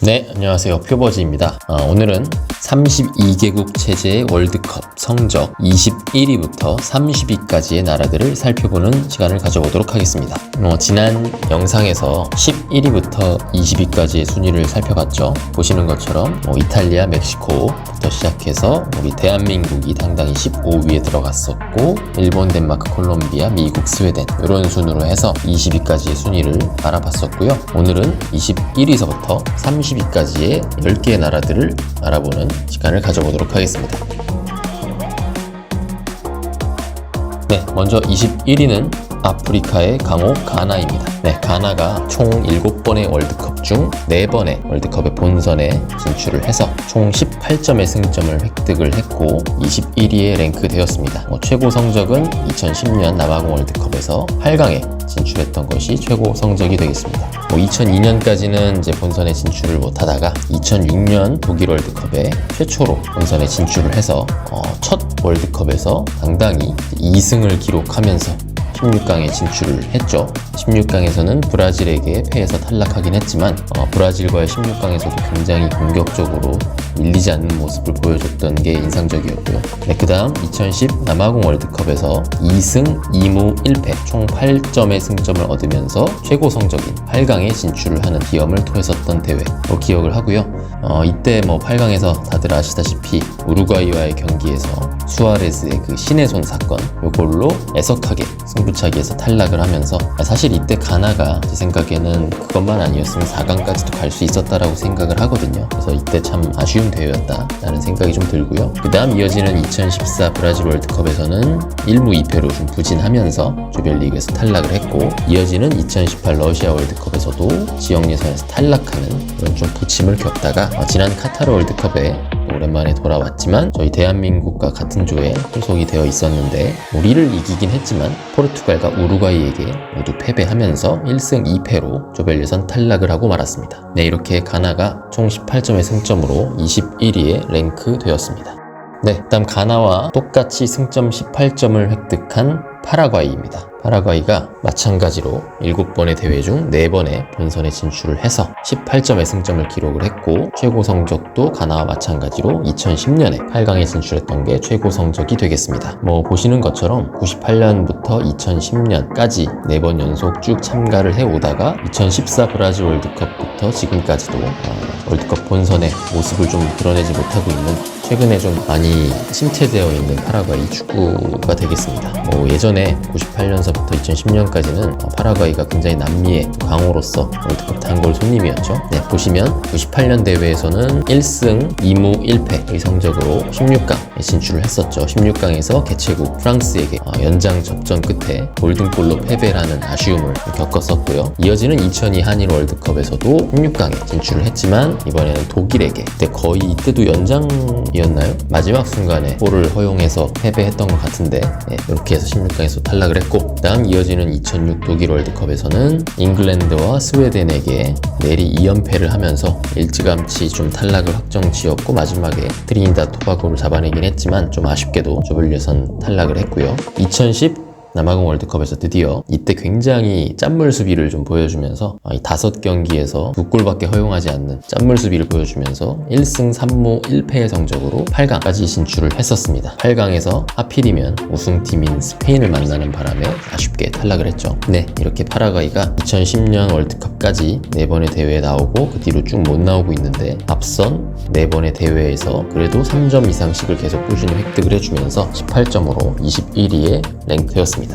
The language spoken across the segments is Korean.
네, 안녕하세요. 표버즈입니다. 오늘은 32개국 체제의 월드컵 성적 21위부터 30위까지의 나라들을 살펴보는 시간을 가져보도록 하겠습니다. 지난 영상에서 11위부터 20위까지의 순위를 살펴봤죠. 보시는 것처럼 이탈리아, 멕시코부터 시작해서 우리 대한민국이 당당히 15위에 들어갔었고, 일본, 덴마크, 콜롬비아, 미국, 스웨덴 이런 순으로 해서 20위까지의 순위를 알아봤었고요. 오늘은 21위서부터 30위까지의 10개의 나라들을 알아보는 시간을 가져보도록 하겠습니다. 네, 먼저 21위는 아프리카의 강호 가나입니다. 네, 가나가 총 7번의 월드컵 중 4번의 월드컵의 본선에 진출을 해서 총 18점의 승점을 획득을 했고 21위에 랭크되었습니다. 최고 성적은 2010년 남아공 월드컵에서 8강에 진출했던 것이 최고 성적이 되겠습니다. 2002년까지는 이제 본선에 진출을 못하다가 2006년 독일 월드컵에 최초로 본선에 진출을 해서 첫 월드컵에서 당당히 2승을 기록하면서 16강에 진출을 했죠. 16강에서는 브라질에게 패해서 탈락하긴 했지만 브라질과의 16강에서도 굉장히 공격적으로 밀리지 않는 모습을 보여줬던 게 인상적이었고요. 네, 그 다음 2010 남아공 월드컵에서 2승 2무 1패 총 8점의 승점을 얻으면서 최고 성적인 8강에 진출을 하는 기염을 토했었던 대회로 기억을 하고요. 이때 8강에서 다들 아시다시피 우루과이와의 경기에서 수아레스의 그 신의 손 사건, 요걸로 애석하게 승부차기에서 탈락을 하면서, 사실 이때 가나가 제 생각에는 그것만 아니었으면 4강까지도 갈 수 있었다라고 생각을 하거든요. 그래서 이때 참 아쉬운 대회였다라는 생각이 좀 들고요. 그 다음 이어지는 2014 브라질 월드컵에서는 1무 2패로 좀 부진하면서 조별리그에서 탈락을 했고, 이어지는 2018 러시아 월드컵에서도 지역 예선에서 탈락하는 그런 좀 부침을 겪다가 지난 카타르 월드컵에 오랜만에 돌아왔지만 저희 대한민국과 같은 조에 소속이 되어 있었는데 우리를 이기긴 했지만 포르투갈과 우루과이에게 모두 패배하면서 1승 2패로 조별 예선 탈락을 하고 말았습니다. 네, 이렇게 가나가 총 18점의 승점으로 21위에 랭크되었습니다. 네, 다음 가나와 똑같이 승점 18점을 획득한 파라과이입니다. 파라과이가 마찬가지로 7번의 대회 중 4번의 본선에 진출을 해서 18점의 승점을 기록을 했고, 최고 성적도 가나와 마찬가지로 2010년에 8강에 진출했던 게 최고 성적이 되겠습니다. 보시는 것처럼 98년부터 2010년까지 4번 연속 쭉 참가를 해오다가 2014 브라질 월드컵부터 지금까지도 월드컵 본선의 모습을 좀 드러내지 못하고 있는, 최근에 좀 많이 침체되어 있는 파라과이 축구가 되겠습니다. 예전에 98년서부터 2010년까지는 파라과이가 굉장히 남미의 강호로서 월드컵 단골 손님이었죠. 네, 보시면 98년 대회에서는 1승 2무 1패의 성적으로 16강에 진출을 했었죠. 16강에서 개최국 프랑스에게 연장 접전 끝에 골든골로 패배를 하는 아쉬움을 겪었었고요. 이어지는 2002 한일 월드컵에서도 16강에 진출을 했지만 이번에는 독일에게, 그때 거의 이때도 연장이었나요? 마지막 순간에 골을 허용해서 패배했던 것 같은데, 네, 이렇게 해서 16강에서 탈락을 했고, 그 다음 이어지는 2006 독일 월드컵에서는 잉글랜드와 스웨덴에게 내리 2연패를 하면서 일찌감치 좀 탈락을 확정 지었고, 마지막에 트리니다드 토바고를 잡아내긴 했지만 좀 아쉽게도 조별 예선 탈락을 했고요. 2010 남아공 월드컵에서 드디어 이때 굉장히 짠물 수비를 좀 보여주면서 이 5경기에서 2골밖에 허용하지 않는 짠물 수비를 보여주면서 1승 3무 1패의 성적으로 8강까지 진출을 했었습니다. 8강에서 하필이면 우승팀인 스페인을 만나는 바람에 아쉽게 탈락을 했죠. 네, 이렇게 파라과이가 2010년 월드컵까지 4번의 대회에 나오고 그 뒤로 쭉 못 나오고 있는데, 앞선 4번의 대회에서 그래도 3점 이상씩을 계속 꾸준히 획득을 해주면서 18점으로 21위에 랭크되었습니다.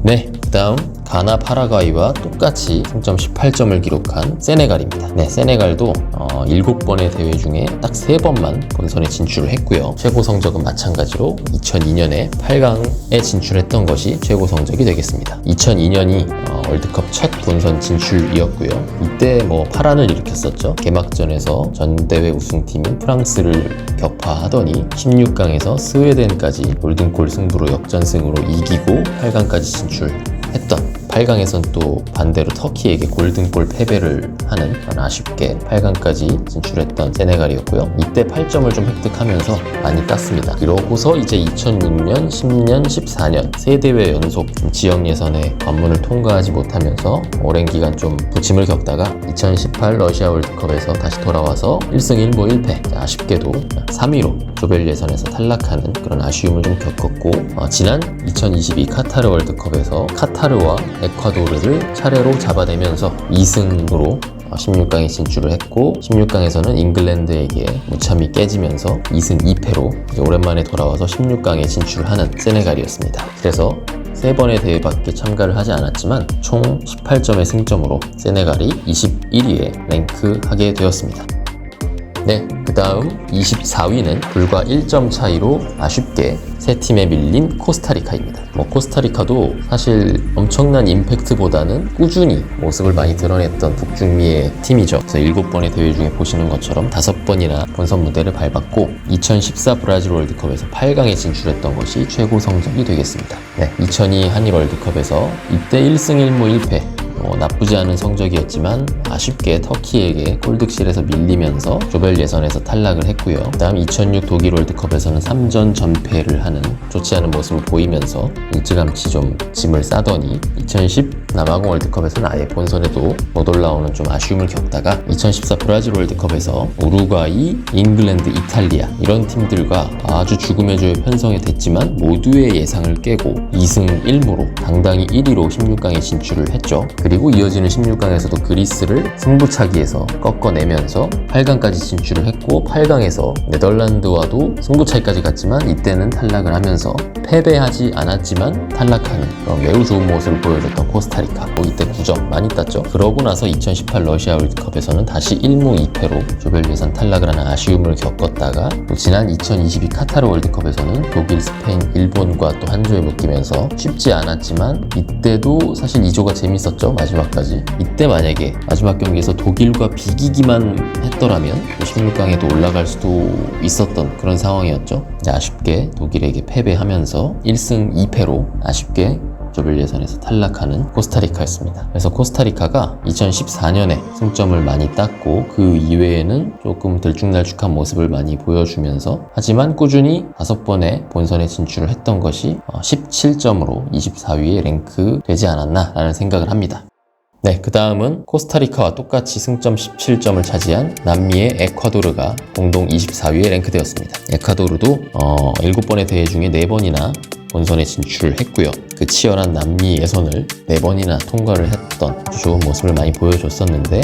네, 그 다음 가나, 파라과이와 똑같이 승점 18점을 기록한 세네갈입니다. 네, 세네갈도 7번의 대회 중에 딱 3번만 본선에 진출을 했고요. 최고 성적은 마찬가지로 2002년에 8강에 진출했던 것이 최고 성적이 되겠습니다. 2002년이 월드컵 첫 본선 진출이었고요. 이때 파란을 일으켰었죠. 개막전에서 전대회 우승팀인 프랑스를 격파하더니 16강에서 스웨덴까지 골든골 승부로 역전승으로 이기고 8강까지 진출했던 8강에선 또 반대로 터키에게 골든골 패배를 하는 아쉽게 8강까지 진출했던 세네갈이었고요. 이때 8점을 좀 획득하면서 많이 땄습니다. 그러고서 이제 2006년, 10년, 14년 세 대회 연속 지역 예선의 관문을 통과하지 못하면서 오랜 기간 좀 부침을 겪다가 2018 러시아 월드컵에서 다시 돌아와서 1승 1무 1패, 아쉽게도 3위로 조별 예선에서 탈락하는 그런 아쉬움을 좀 겪었고, 지난 2022 카타르 월드컵에서 카타르와 에콰도르를 차례로 잡아내면서 2승으로 16강에 진출을 했고, 16강에서는 잉글랜드에게 무참히 깨지면서 2승 2패로 오랜만에 돌아와서 16강에 진출하는 세네갈이었습니다. 그래서 3번의 대회밖에 참가를 하지 않았지만 총 18점의 승점으로 세네갈이 21위에 랭크하게 되었습니다. 네, 그 다음 24위는 불과 1점 차이로 아쉽게 세 팀에 밀린 코스타리카입니다. 코스타리카도 사실 엄청난 임팩트보다는 꾸준히 모습을 많이 드러냈던 북중미의 팀이죠. 그래서 7번의 대회 중에 보시는 것처럼 5번이나 본선 무대를 밟았고 2014 브라질 월드컵에서 8강에 진출했던 것이 최고 성적이 되겠습니다. 네, 2002 한일 월드컵에서 이때 1승 1무 1패 나쁘지 않은 성적이었지만 아쉽게 터키에게 골득실에서 밀리면서 조별 예선에서 탈락을 했고요. 그다음 2006 독일 월드컵에서는 3전 전패를 하는 좋지 않은 모습을 보이면서 일찌감치 좀 짐을 싸더니 2010 남아공 월드컵에서는 아예 본선에도 못 올라오는 좀 아쉬움을 겪다가 2014 브라질 월드컵에서 우루과이, 잉글랜드, 이탈리아 이런 팀들과 아주 죽음의 조에 편성이 됐지만 모두의 예상을 깨고 2승 1무로 당당히 1위로 16강에 진출을 했죠. 그리고 이어지는 16강에서도 그리스를 승부차기에서 꺾어내면서 8강까지 진출을 했고 8강에서 네덜란드와도 승부차기까지 갔지만 이때는 탈락을 하면서 패배하지 않았지만 탈락하는 그런 매우 좋은 모습을 보여줬던 코스타리카. 이때 9점 많이 땄죠. 그러고 나서 2018 러시아 월드컵에서는 다시 1무 2패로 조별 예선 탈락을 하는 아쉬움을 겪었다가 또 지난 2022 카타르 월드컵에서는 독일, 스페인, 일본과 또 한 조에 묶이면서 쉽지 않았지만 이때도 사실 2조가 재밌었죠. 마지막까지. 이때 만약에 마지막 경기에서 독일과 비기기만 했더라면 16강에도 올라갈 수도 있었던 그런 상황이었죠. 아쉽게 독일에게 패배하면서 1승 2패로 아쉽게 조별 예선에서 탈락하는 코스타리카였습니다. 그래서 코스타리카가 2014년에 승점을 많이 땄고 그 이외에는 조금 들쭉날쭉한 모습을 많이 보여주면서 하지만 꾸준히 5번의 본선에 진출을 했던 것이 17점으로 24위에 랭크되지 않았나 라는 생각을 합니다. 네, 그 다음은 코스타리카와 똑같이 승점 17점을 차지한 남미의 에콰도르가 공동 24위에 랭크되었습니다. 에콰도르도 7번의 대회 중에 4번이나 본선에 진출을 했고요. 그 치열한 남미 예선을 4번이나 통과를 했던 아주 좋은 모습을 많이 보여줬었는데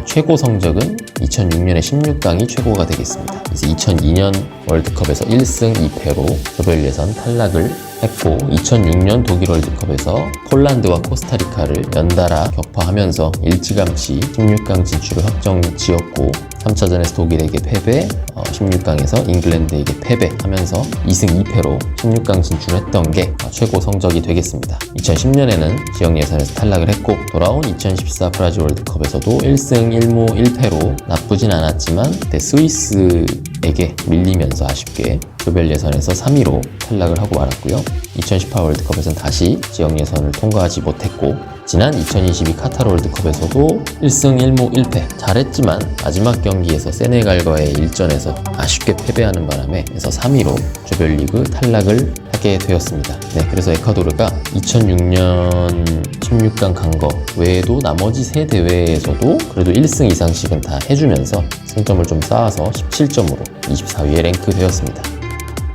최고 성적은 2006년에 16강이 최고가 되겠습니다. 그래서 2002년 월드컵에서 1승 2패로 조별 예선 탈락을 했고 2006년 독일 월드컵에서 폴란드와 코스타리카를 연달아 격파하면서 일찌감치 16강 진출을 확정지었고 3차전에서 독일에게 패배, 16강에서 잉글랜드에게 패배하면서 2승 2패로 16강 진출했던 게 최고 성적이 되겠습니다. 2010년에는 지역 예선에서 탈락을 했고 돌아온 2014 브라질 월드컵에서도 1승 1무 1패로 나쁘진 않았지만 그때 스위스에게 밀리면서 아쉽게 조별 예선에서 3위로 탈락을 하고 말았고요. 2018 월드컵에서는 다시 지역 예선을 통과하지 못했고 지난 2022 카타르 월드컵에서도 1승 1무 1패 잘했지만 마지막 경기에서 세네갈과의 일전에서 아쉽게 패배하는 바람에 그래서 3위로 조별리그 탈락을 하게 되었습니다. 네, 그래서 에콰도르가 2006년 16강 간 거 외에도 나머지 세 대회에서도 그래도 1승 이상씩은 다 해주면서 승점을 좀 쌓아서 17점으로 24위에 랭크되었습니다.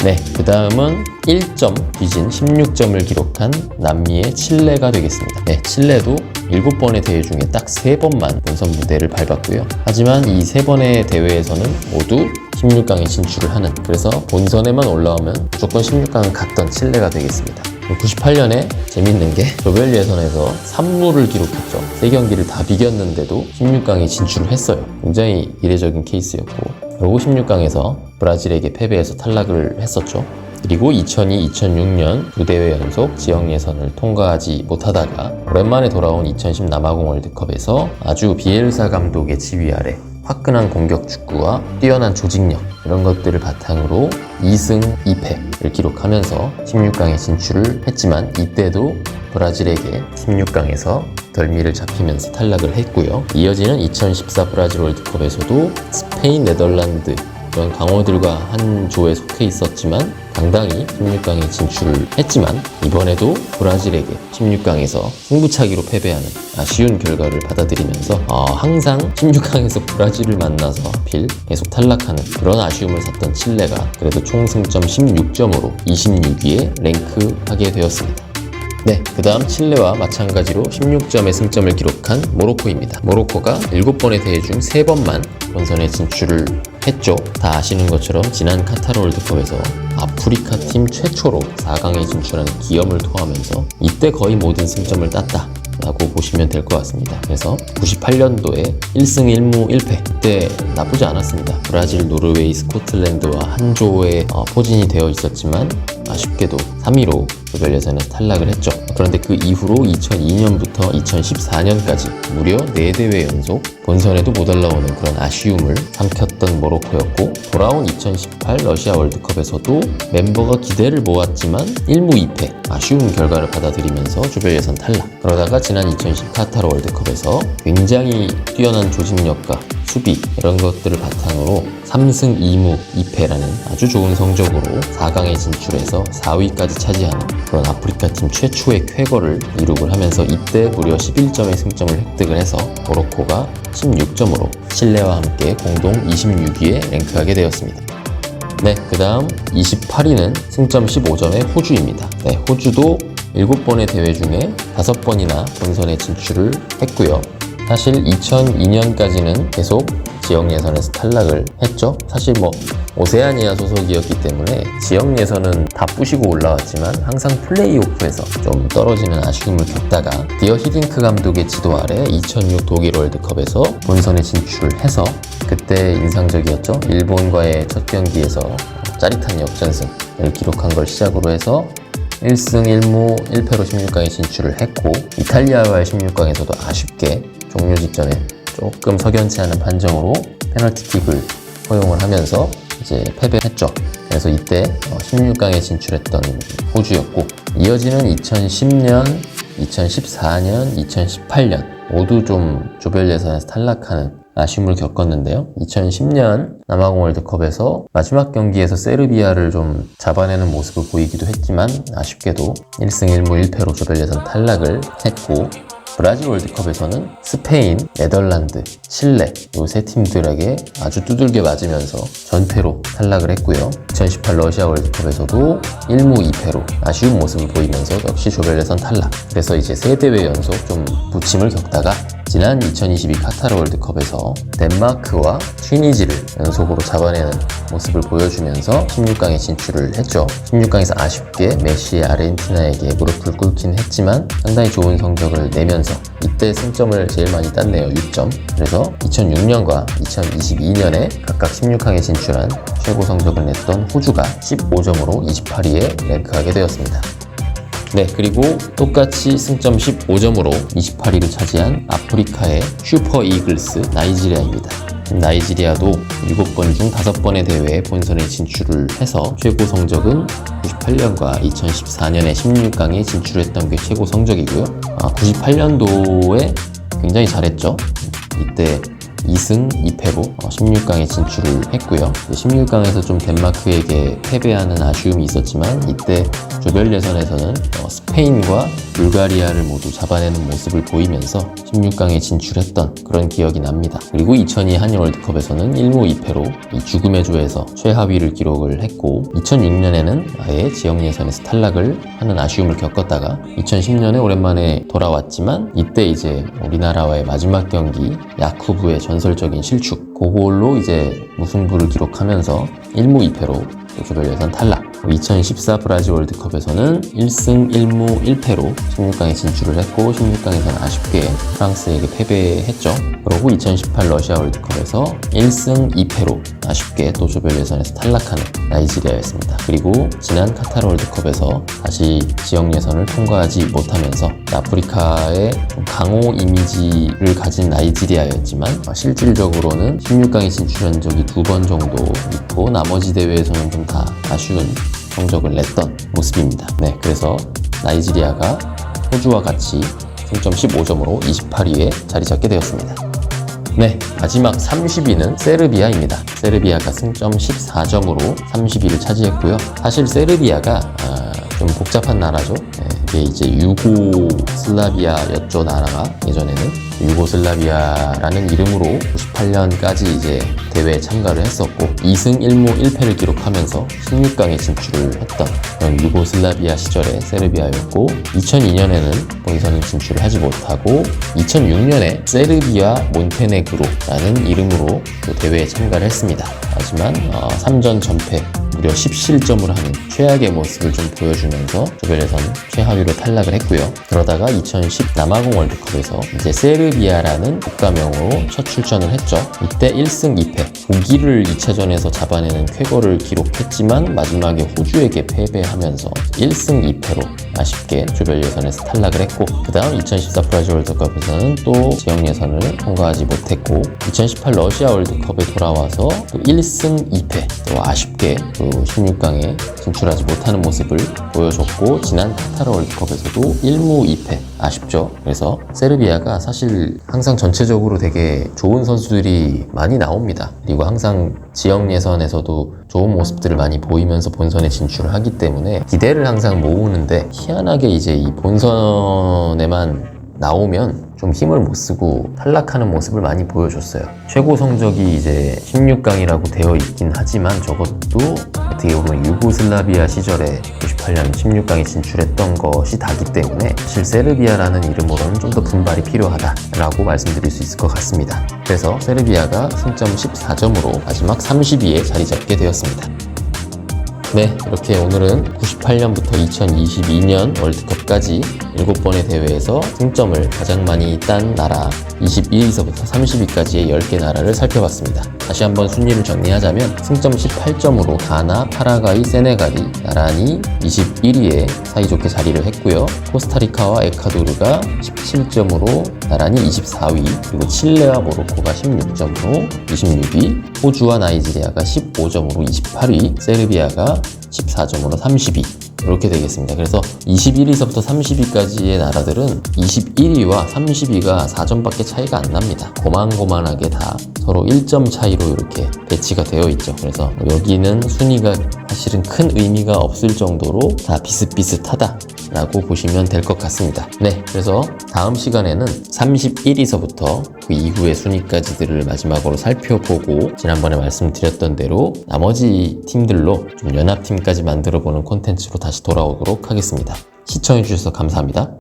네, 그 다음은 1점 뒤진 16점을 기록한 남미의 칠레가 되겠습니다. 네, 칠레도 7번의 대회 중에 딱 3번만 본선 무대를 밟았고요. 하지만 이 3번의 대회에서는 모두 16강에 진출을 하는, 그래서 본선에만 올라오면 무조건 16강을 갔던 칠레가 되겠습니다. 98년에 재밌는 게 조별 예선에서 3무를 기록했죠. 3경기를 다 비겼는데도 16강에 진출을 했어요. 굉장히 이례적인 케이스였고 그리고 16강에서 브라질에게 패배해서 탈락을 했었죠. 그리고 2002, 2006년 두 대회 연속 지역 예선을 통과하지 못하다가 오랜만에 돌아온 2010 남아공 월드컵에서 아주 비엘사 감독의 지휘 아래 화끈한 공격 축구와 뛰어난 조직력 이런 것들을 바탕으로 2승 2패를 기록하면서 16강에 진출을 했지만 이때도 브라질에게 16강에서 덜미를 잡히면서 탈락을 했고요. 이어지는 2014 브라질 월드컵에서도 스페인, 네덜란드 이런 강호들과 한 조에 속해 있었지만 당당히 16강에 진출을 했지만 이번에도 브라질에게 16강에서 승부차기로 패배하는 아쉬운 결과를 받아들이면서 항상 16강에서 브라질을 만나서 하필 계속 탈락하는 그런 아쉬움을 샀던 칠레가 그래도 총 승점 16점으로 26위에 랭크하게 되었습니다. 네, 그 다음 칠레와 마찬가지로 16점의 승점을 기록한 모로코입니다. 모로코가 7번의 대회 중 3번만 본선에 진출을 했죠. 다 아시는 것처럼 지난 카타르 월드컵에서 아프리카 팀 최초로 4강에 진출한 기염을 토하면서 이때 거의 모든 승점을 땄다 라고 보시면 될 것 같습니다. 그래서 98년도에 1승 1무 1패 그때 나쁘지 않았습니다. 브라질, 노르웨이, 스코틀랜드와 한 조에 포진이 되어 있었지만 아쉽게도 3위로 조별 예선에서 탈락을 했죠. 그런데 그 이후로 2002년부터 2014년까지 무려 4대회 연속 본선에도 못 올라오는 그런 아쉬움을 삼켰던 모로코였고 돌아온 2018 러시아 월드컵에서도 멤버가 기대를 모았지만 1무 2패 아쉬운 결과를 받아들이면서 조별 예선 탈락. 그러다가 지난 2010 카타르 월드컵에서 굉장히 뛰어난 조직력과 수비 이런 것들을 바탕으로 3승 2무 2패라는 아주 좋은 성적으로 4강에 진출해서 4위까지 차지하는 그런 아프리카 팀 최초의 쾌거를 이룩을 하면서 이때 무려 11점의 승점을 획득을 해서 모로코가 16점으로 칠레와 함께 공동 26위에 랭크하게 되었습니다. 네, 그 다음 28위는 승점 15점의 호주입니다. 네, 호주도 7번의 대회 중에 5번이나 본선에 진출을 했고요. 사실 2002년까지는 계속 지역 예선에서 탈락을 했죠. 사실 오세아니아 소속이었기 때문에 지역 예선은 다 부시고 올라왔지만 항상 플레이오프에서 좀 떨어지는 아쉬움을 겪다가 디어 히딩크 감독의 지도 아래 2006 독일 월드컵에서 본선에 진출을 해서 그때 인상적이었죠. 일본과의 첫 경기에서 짜릿한 역전승을 기록한 걸 시작으로 해서 1승 1무 1패로 16강에 진출을 했고 이탈리아와의 16강에서도 아쉽게 종료 직전에 조금 석연치 않은 판정으로 페널티킥을 허용을 하면서 이제 패배했죠. 그래서 이때 16강에 진출했던 호주였고 이어지는 2010년, 2014년, 2018년 모두 좀 조별 예선에서 탈락하는 아쉬움을 겪었는데요. 2010년 남아공 월드컵에서 마지막 경기에서 세르비아를 좀 잡아내는 모습을 보이기도 했지만 아쉽게도 1승 1무 1패로 조별 예선 탈락을 했고 브라질 월드컵에서는 스페인, 네덜란드, 칠레 이 세 팀들에게 아주 두들겨 맞으면서 전패로 탈락을 했고요. 2018 러시아 월드컵에서도 1무 2패로 아쉬운 모습을 보이면서 역시 조별 예선 탈락. 그래서 이제 3대회 연속 좀 부침을 겪다가 지난 2022 카타르 월드컵에서 덴마크와 튀니지를 연속으로 잡아내는 모습을 보여주면서 16강에 진출을 했죠. 16강에서 아쉽게 메시의 아르헨티나에게 무릎을 꿇긴 했지만 상당히 좋은 성적을 내면서 이때 승점을 제일 많이 땄네요. 6점. 그래서 2006년과 2022년에 각각 16강에 진출한 최고 성적을 냈던 호주가 15점으로 28위에 랭크하게 되었습니다. 네, 그리고 똑같이 승점 15점으로 28위를 차지한 아프리카의 슈퍼 이글스 나이지리아입니다. 나이지리아도 7번 중 5번의 대회에 본선에 진출을 해서 최고 성적은 98년과 2014년에 16강에 진출했던 게 최고 성적이고요. 98년도에 굉장히 잘했죠. 이때 2승 2패로 16강에 진출을 했고요. 16강에서 좀 덴마크에게 패배하는 아쉬움이 있었지만 이때 조별 예선에서는 스페인과 불가리아를 모두 잡아내는 모습을 보이면서 16강에 진출했던 그런 기억이 납니다. 그리고 2002 한일 월드컵에서는 1무 2패로 이 죽음의 조에서 최하위를 기록을 했고 2006년에는 아예 지역 예선에서 탈락을 하는 아쉬움을 겪었다가 2010년에 오랜만에 돌아왔지만 이때 이제 우리나라와의 마지막 경기 야쿠브의 전설적인 실축 그걸로 이제 무승부를 기록하면서 1무 2패로 조별 예선 탈락. 2014 브라질 월드컵에서는 1승 1무 1패로 16강에 진출을 했고 16강에서는 아쉽게 프랑스에게 패배했죠. 그리고 2018 러시아 월드컵에서 1승 2패로 아쉽게 또 조별 예선에서 탈락하는 나이지리아였습니다. 그리고 지난 카타르 월드컵에서 다시 지역 예선을 통과하지 못하면서 아프리카의 강호 이미지를 가진 나이지리아였지만 실질적으로는 16강에 진출한 적이 2번 정도 있고 나머지 대회에서는 좀 다 아쉬운 성적을 냈던 모습입니다. 네, 그래서 나이지리아가 호주와 같이 승점 15점으로 28위에 자리 잡게 되었습니다. 네, 마지막 30위는 세르비아입니다. 세르비아가 승점 14점으로 30위를 차지했고요. 사실 세르비아가 좀 복잡한 나라죠. 네, 이게 이제 유고슬라비아였죠, 나라가. 예전에는 유고슬라비아라는 이름으로 98년까지 이제 대회에 참가를 했었고 2승 1무 1패를 기록하면서 16강에 진출을 했던 그런 유고슬라비아 시절의 세르비아였고 2002년에는 본선에 진출을 하지 못하고 2006년에 세르비아 몬테네그로라는 이름으로 그 대회에 참가를 했습니다. 하지만 3전 전패 무려 10실점을 하는 최악의 모습을 좀 보여주면서 조별 예선 최하위로 탈락을 했고요. 그러다가 2010 남아공 월드컵에서 이제 세르비아라는 국가명으로 첫 출전을 했죠. 이때 1승 2패 독일을 2차전에서 잡아내는 쾌거를 기록했지만 마지막에 호주에게 패배하면서 1승 2패로 아쉽게 조별 예선에서 탈락을 했고 그 다음 2014 브라질 월드컵에서는 또 지역 예선을 통과하지 못했고 2018 러시아 월드컵에 돌아와서 또 1승 2패 또 아쉽게 16강에 진출하지 못하는 모습을 보여줬고 지난 카타르 월드컵에서도 1무 2패 아쉽죠. 그래서 세르비아가 사실 항상 전체적으로 되게 좋은 선수들이 많이 나옵니다. 그리고 항상 지역 예선에서도 좋은 모습들을 많이 보이면서 본선에 진출을 하기 때문에 기대를 항상 모으는데 희한하게 이제 이 본선에만 나오면 좀 힘을 못 쓰고 탈락하는 모습을 많이 보여줬어요. 최고 성적이 이제 16강이라고 되어 있긴 하지만 저것도 어떻게 보면 유고슬라비아 시절에 98년 16강에 진출했던 것이 다기 때문에 사실 세르비아라는 이름으로는 좀 더 분발이 필요하다라고 말씀드릴 수 있을 것 같습니다. 그래서 세르비아가 승점 14점으로 마지막 30위에 자리 잡게 되었습니다. 네, 이렇게 오늘은 98년부터 2022년 월드컵까지 7번의 대회에서 승점을 가장 많이 딴 나라 21위서부터 30위까지의 10개 나라를 살펴봤습니다. 다시 한번 순위를 정리하자면 승점 18점으로 가나, 파라과이, 세네갈이 나란히 21위에 사이좋게 자리를 했고요. 코스타리카와 에콰도르가 17점으로 나란히 24위, 그리고 칠레와 모로코가 16점으로 26위, 호주와 나이지리아가 15점으로 28위, 세르비아가 14점으로 30위 이렇게 되겠습니다. 그래서 21위서부터 30위까지의 나라들은 21위와 30위가 4점밖에 차이가 안 납니다. 고만고만하게 다 서로 1점 차이로 이렇게 배치가 되어 있죠. 그래서 여기는 순위가 사실은 큰 의미가 없을 정도로 다 비슷비슷하다 라고 보시면 될 것 같습니다. 네, 그래서 다음 시간에는 31위서부터 그 이후의 순위까지들을 마지막으로 살펴보고 지난번에 말씀드렸던 대로 나머지 팀들로 좀 연합팀까지 만들어보는 콘텐츠로 다시 돌아오도록 하겠습니다. 시청해주셔서 감사합니다.